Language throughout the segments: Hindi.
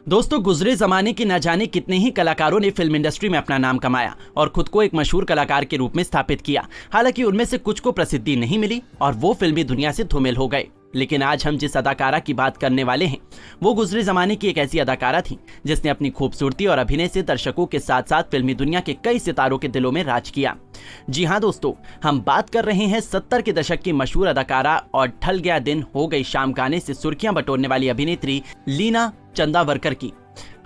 दोस्तों, गुजरे जमाने के न जाने कितने ही कलाकारों ने फिल्म इंडस्ट्री में अपना नाम कमाया और खुद को एक मशहूर कलाकार के रूप में स्थापित किया। हालांकि उनमें से कुछ को प्रसिद्धि नहीं मिली और वो फिल्मी दुनिया से धूमिल हो गए। लेकिन आज हम जिस अदाकारा की बात करने वाले हैं वो गुजरे जमाने की एक ऐसी अदाकारा थी जिसने अपनी खूबसूरती और अभिनय से दर्शकों के साथ साथ फिल्मी दुनिया के कई सितारों के दिलों में राज किया। जी हाँ दोस्तों, हम बात कर रहे हैं 70 के दशक की मशहूर अदाकारा और ढल गया दिन हो गई शाम गाने से सुर्खियां बटोरने वाली अभिनेत्री लीना चंदावरकर की।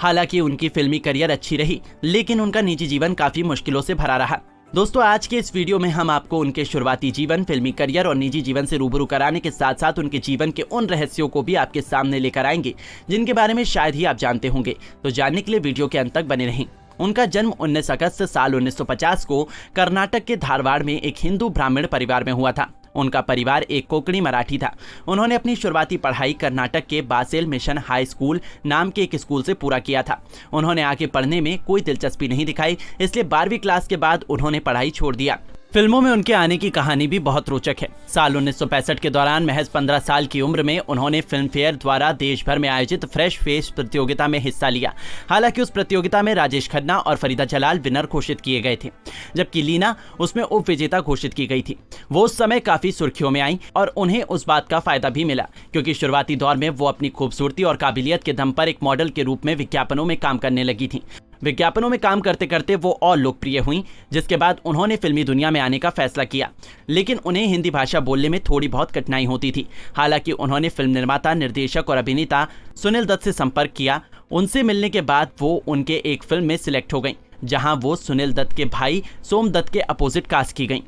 हालांकि उनकी फिल्मी करियर अच्छी रही, लेकिन उनका निजी जीवन काफी मुश्किलों से भरा रहा। दोस्तों, आज के इस वीडियो में हम आपको उनके शुरुआती जीवन, फिल्मी करियर और निजी जीवन से रूबरू कराने के साथ साथ उनके जीवन के उन रहस्यों को भी आपके सामने लेकर आएंगे जिनके बारे में शायद ही आप जानते होंगे। तो जानने के लिए वीडियो के अंत तक बने रहें। उनका जन्म 19 अगस्त साल 1950 को कर्नाटक के धारवाड़ में एक हिंदू ब्राह्मण परिवार में हुआ था। उनका परिवार एक कोंकणी मराठी था। उन्होंने अपनी शुरुआती पढ़ाई कर्नाटक के बासेल मिशन हाई स्कूल नाम के एक स्कूल से पूरा किया था। उन्होंने आगे पढ़ने में कोई दिलचस्पी नहीं दिखाई, इसलिए 12वीं क्लास के बाद उन्होंने पढ़ाई छोड़ दिया। फिल्मों में उनके आने की कहानी भी बहुत रोचक है। साल 1965 के दौरान महज 15 साल की उम्र में उन्होंने फिल्म फेयर द्वारा देश भर में आयोजित फ्रेश फेस प्रतियोगिता में हिस्सा लिया। हालांकि उस प्रतियोगिता में राजेश खन्ना और फरीदा जलाल विनर घोषित किए गए थे, जबकि लीना उसमें उप विजेता घोषित की गई थी। वो उस समय काफी सुर्खियों में आई और उन्हें उस बात का फायदा भी मिला क्योंकि शुरुआती दौर में वो अपनी खूबसूरती और काबिलियत के दम पर एक मॉडल के रूप में विज्ञापनों में काम करने लगी थी। विज्ञापनों में काम करते करते वो और लोकप्रिय हुई, जिसके बाद उन्होंने फिल्मी दुनिया में आने का फैसला किया। लेकिन उन्हें हिंदी भाषा बोलने में थोड़ी बहुत कठिनाई होती थी। हालांकि उन्होंने फिल्म निर्माता, निर्देशक और अभिनेता सुनील दत्त से संपर्क किया। उनसे मिलने के बाद वो उनके एक फिल्म में सिलेक्ट हो गई, जहां वो सुनील दत्त के भाई सोम दत्त के अपोजिट कास्ट की गई।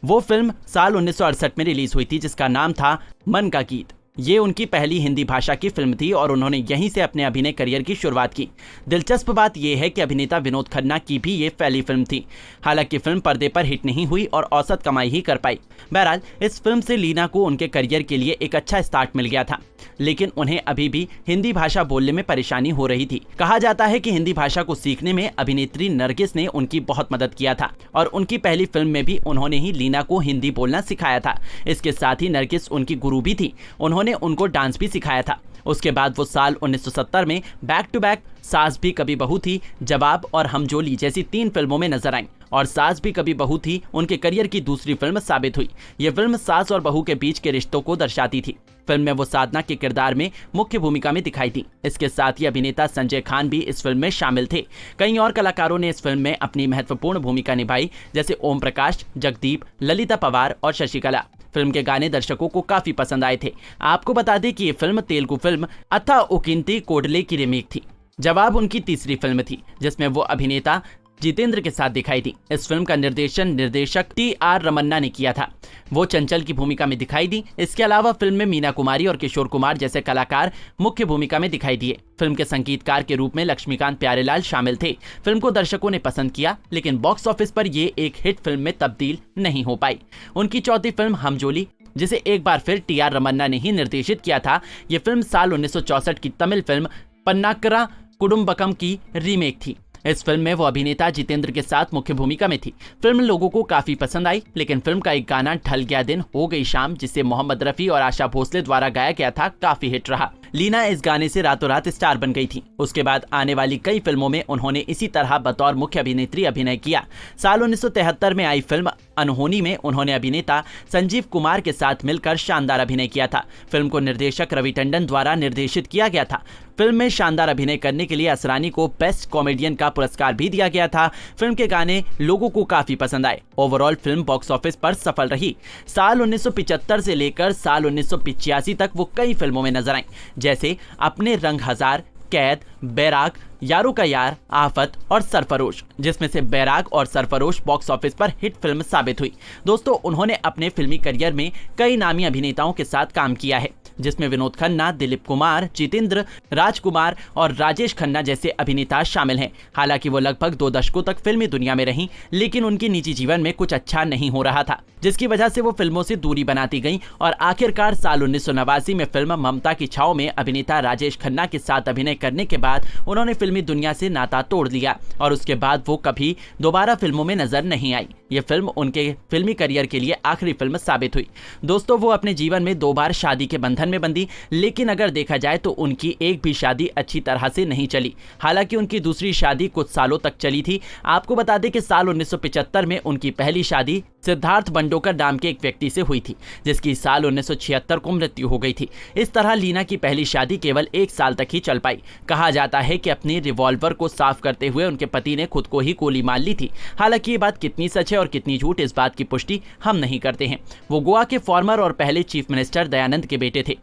वो फिल्म साल 1968 में रिलीज हुई थी, जिसका नाम था मन का गीत। ये उनकी पहली हिंदी भाषा की फिल्म थी और उन्होंने यहीं से अपने अभिनय करियर की शुरुआत की। दिलचस्प बात यह है कि अभिनेता विनोद खन्ना की भी ये पहली फिल्म थी। हालांकि फिल्म पर्दे पर हिट नहीं हुई और औसत कमाई ही कर पाई। बहरहाल, इस फिल्म से लीना को उनके करियर के लिए एक अच्छा स्टार्ट मिल गया था, लेकिन उन्हें अभी भी हिंदी भाषा बोलने में परेशानी हो रही थी। कहा जाता है कि हिंदी भाषा को सीखने में अभिनेत्री नरगिस ने उनकी बहुत मदद किया था और उनकी पहली फिल्म में भी उन्होंने ही लीना को हिंदी बोलना सिखाया था। इसके साथ ही नरगिस उनकी गुरु भी थी, उन्होंने उनको डांस भी सिखाया था। उसके बाद वो साल 1970 में बैक टू बैक सास भी कभी बहू थी, जवाब और हमजोली जैसी 3 फिल्मों में नजर आईं और सास भी कभी बहू थी उनके करियर की दूसरी फिल्म साबित हुई। ये फिल्म सास और बहू के बीच के रिश्तों को दर्शाती थी। फिल्म में वो साधना के किरदार में मुख्य भूमिका में दिखाई दी। इसके साथ ही अभिनेता संजय खान भी इस फिल्म में शामिल थे। कई और कलाकारों ने इस फिल्म में अपनी महत्वपूर्ण भूमिका निभाई, जैसे ओम प्रकाश, जगदीप, ललिता पवार और शशिकला। फिल्म के गाने दर्शकों को काफी पसंद आए थे। आपको बता दें कि ये फिल्म तेलुगु फिल्म अथा उकिंती कोडले की रीमेक थी। जवाब उनकी तीसरी फिल्म थी जिसमें वो अभिनेता जितेंद्र के साथ दिखाई दी। इस फिल्म का निर्देशक टी.आर. रमन्ना ने किया था। वो चंचल की भूमिका में दिखाई दी। इसके अलावा फिल्म में मीना कुमारी और किशोर कुमार जैसे कलाकार मुख्य भूमिका में दिखाई दिए। फिल्म के संगीतकार के रूप में लक्ष्मीकांत प्यारेलाल शामिल थे। फिल्म को दर्शकों ने पसंद किया, लेकिन बॉक्स ऑफिस पर ये एक हिट फिल्म में तब्दील नहीं हो पाई। उनकी चौथी फिल्म हमजोली, जिसे एक बार फिर टी.आर. रमन्ना ने ही निर्देशित किया था, ये फिल्म साल 1964 की तमिल फिल्म पन्नाकरा कुडुम्बकम की रीमेक थी। इस फिल्म में वो अभिनेता जितेंद्र के साथ मुख्य भूमिका में थी। फिल्म लोगों को काफी पसंद आई, लेकिन फिल्म का एक गाना ढल गया दिन हो गई शाम, जिसे मोहम्मद रफी और आशा भोसले द्वारा गाया गया था, काफी हिट रहा। लीना इस गाने से रातों रात स्टार बन गई थी। उसके बाद आने वाली कई फिल्मों में उन्होंने इसी तरह बतौर मुख्य अभिनेत्री अभिनय किया। साल 1973 में आई फिल्म अनहोनी में उन्होंने अभिनेता संजीव कुमार के साथ मिलकर शानदार अभिनय किया था। फिल्म को निर्देशक रवि टंडन द्वारा निर्देशित किया गया था। फिल्म में शानदार अभिनय करने के लिए असरानी को बेस्ट कॉमेडियन का पुरस्कार भी दिया गया था। फिल्म के गाने लोगों को काफी पसंद आए। ओवरऑल फिल्म बॉक्स ऑफिस पर सफल रही। साल 1975 से लेकर साल 1985 तक वो कई फिल्मों में नजर आईं, जैसे अपने रंग हजार, कैद, बैराग, यारों का यार, आफत और सरफरोश, जिसमें से बैराग और सरफरोश बॉक्स ऑफिस पर हिट फिल्म साबित हुई। दोस्तों, उन्होंने अपने फिल्मी करियर में कई नामी अभिनेताओं के साथ काम किया है, जिसमें विनोद खन्ना, दिलीप कुमार, जितेंद्र, राजकुमार और राजेश खन्ना जैसे अभिनेता शामिल हैं। हालांकि वो लगभग 2 दशकों तक फिल्मी दुनिया में रहीं, लेकिन उनके निजी जीवन में कुछ अच्छा नहीं हो रहा था, जिसकी वजह से वो फिल्मों से दूरी बनाती गईं और आखिरकार साल 1989 में फिल्म ममता की छाव में अभिनेता राजेश खन्ना के साथ अभिनय करने के बाद उन्होंने फिल्मी दुनिया से नाता तोड़ लिया और उसके बाद वो कभी दोबारा फिल्मों में नजर नहीं आई। ये फिल्म उनके फिल्मी करियर के लिए आखिरी फिल्म साबित हुई। दोस्तों, वो अपने जीवन में 2 बार शादी के बंधन में बंधी, लेकिन अगर देखा जाए तो उनकी एक भी शादी अच्छी तरह से नहीं चली। हालांकि उनकी दूसरी शादी कुछ सालों तक चली थी। आपको बता दें कि साल 1975 में उनकी पहली शादी सिद्धार्थ बंडोकर नाम के एक व्यक्ति से हुई थी, जिसकी साल 1976 को मृत्यु हो गई थी। इस तरह लीना की पहली शादी केवल 1 साल तक ही चल पाई। कहा जाता है कि अपने रिवॉल्वर को साफ करते हुए उनके पति ने खुद को ही गोली मार ली थी। हालांकि ये बात कितनी सच है और कितनी झूठ, इस बात की पुष्टि हम नहीं करते हैं। वो गोवा के फॉर्मर और पहले चीफ मिनिस्टर दयानंद के बेटे थे।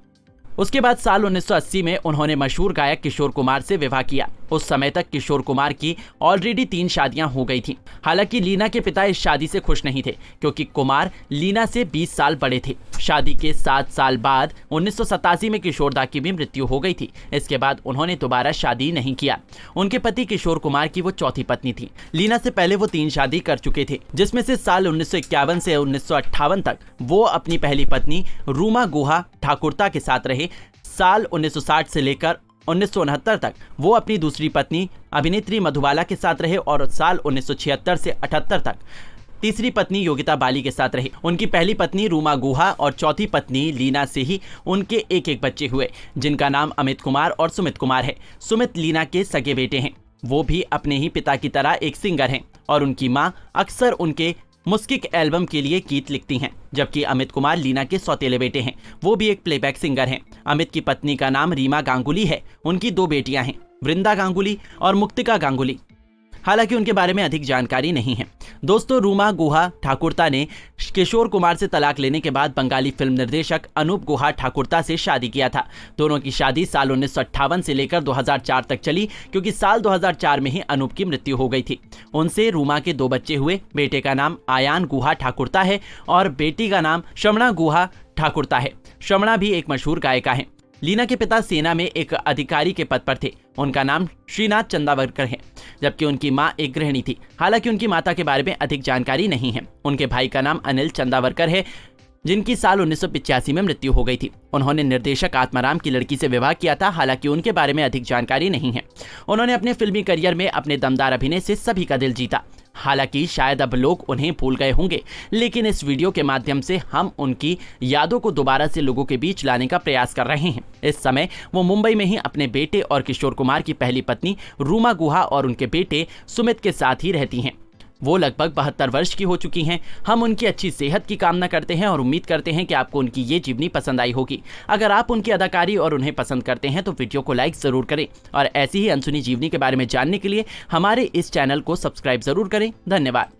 उसके बाद साल 1980 में उन्होंने मशहूर गायक किशोर कुमार से विवाह किया। उस समय तक किशोर कुमार की ऑलरेडी 3 शादियां हो गई थीं। हालांकि लीना के पिता इस शादी से खुश नहीं थे, क्योंकि कुमार लीना से 20 साल बड़े थे। शादी के 7 साल बाद 1987 में किशोरदा की भी मृत्यु हो गई थी। इसके बाद उन्होंने दोबारा शादी नहीं किया। उनके पति किशोर कुमार की वो चौथी पत्नी थी। लीना से पहले वो 3 शादी कर चुके थे, जिसमें से साल 1951 से 1958 तक वो अपनी पहली पत्नी रूमा गुहा ठाकुरता के साथ रहे। साल 1960 से लेकर 1969 तक वो अपनी दूसरी पत्नी अभिनेत्री मधुबाला के साथ रहे और साल 1976 से 78 तक तीसरी पत्नी योगिता बाली के साथ रहे। उनकी पहली पत्नी रूमा गुहा और चौथी पत्नी लीना से ही उनके एक बच्चे हुए, जिनका नाम अमित कुमार और सुमित कुमार है। सुमित लीना के सगे बेटे हैं। वो भी अपने ही पिता की तरह एक सिंगर हैं और उनकी माँ अक्सर उनके मुस्किक एल्बम के लिए गीत लिखती हैं। जबकि अमित कुमार लीना के सौतेले बेटे हैं। वो भी एक प्लेबैक सिंगर हैं। अमित की पत्नी का नाम रीमा गांगुली है। उनकी 2 बेटियां हैं, वृंदा गांगुली और मुक्तिका गांगुली। हालांकि उनके बारे में अधिक जानकारी नहीं है। दोस्तों, रूमा गुहा ठाकुरता ने किशोर कुमार से तलाक लेने के बाद बंगाली फिल्म निर्देशक अनूप गुहा ठाकुरता से शादी किया था। दोनों की शादी साल 1958 से लेकर 2004 तक चली, क्योंकि साल 2004 में ही अनूप की मृत्यु हो गई थी। उनसे रूमा के 2 बच्चे हुए। बेटे का नाम आयान गुहा ठाकुरता है और बेटी का नाम शमणा गुहा ठाकुरता है। शमणा भी एक मशहूर गायिका है। लीना के पिता सेना में एक अधिकारी के पद पर थे। उनका नाम श्रीनाथ चंदावरकर है, जबकि उनकी मां एक गृहिणी थी। हालांकि उनकी माता के बारे में अधिक जानकारी नहीं है। उनके भाई का नाम अनिल चंदावरकर है, जिनकी साल 1985 में मृत्यु हो गई थी। उन्होंने निर्देशक आत्माराम की लड़की से विवाह किया था। हालांकि उनके बारे में अधिक जानकारी नहीं है। उन्होंने अपने फिल्मी करियर में अपने दमदार अभिनय से सभी का दिल जीता। हालांकि शायद अब लोग उन्हें भूल गए होंगे, लेकिन इस वीडियो के माध्यम से हम उनकी यादों को दोबारा से लोगों के बीच लाने का प्रयास कर रहे हैं। इस समय वो मुंबई में ही अपने बेटे और किशोर कुमार की पहली पत्नी रूमा गुहा और उनके बेटे सुमित के साथ ही रहती हैं। वो लगभग 72 वर्ष की हो चुकी हैं। हम उनकी अच्छी सेहत की कामना करते हैं और उम्मीद करते हैं कि आपको उनकी ये जीवनी पसंद आई होगी। अगर आप उनकी अदाकारी और उन्हें पसंद करते हैं तो वीडियो को लाइक जरूर करें और ऐसी ही अनसुनी जीवनी के बारे में जानने के लिए हमारे इस चैनल को सब्सक्राइब जरूर करें। धन्यवाद।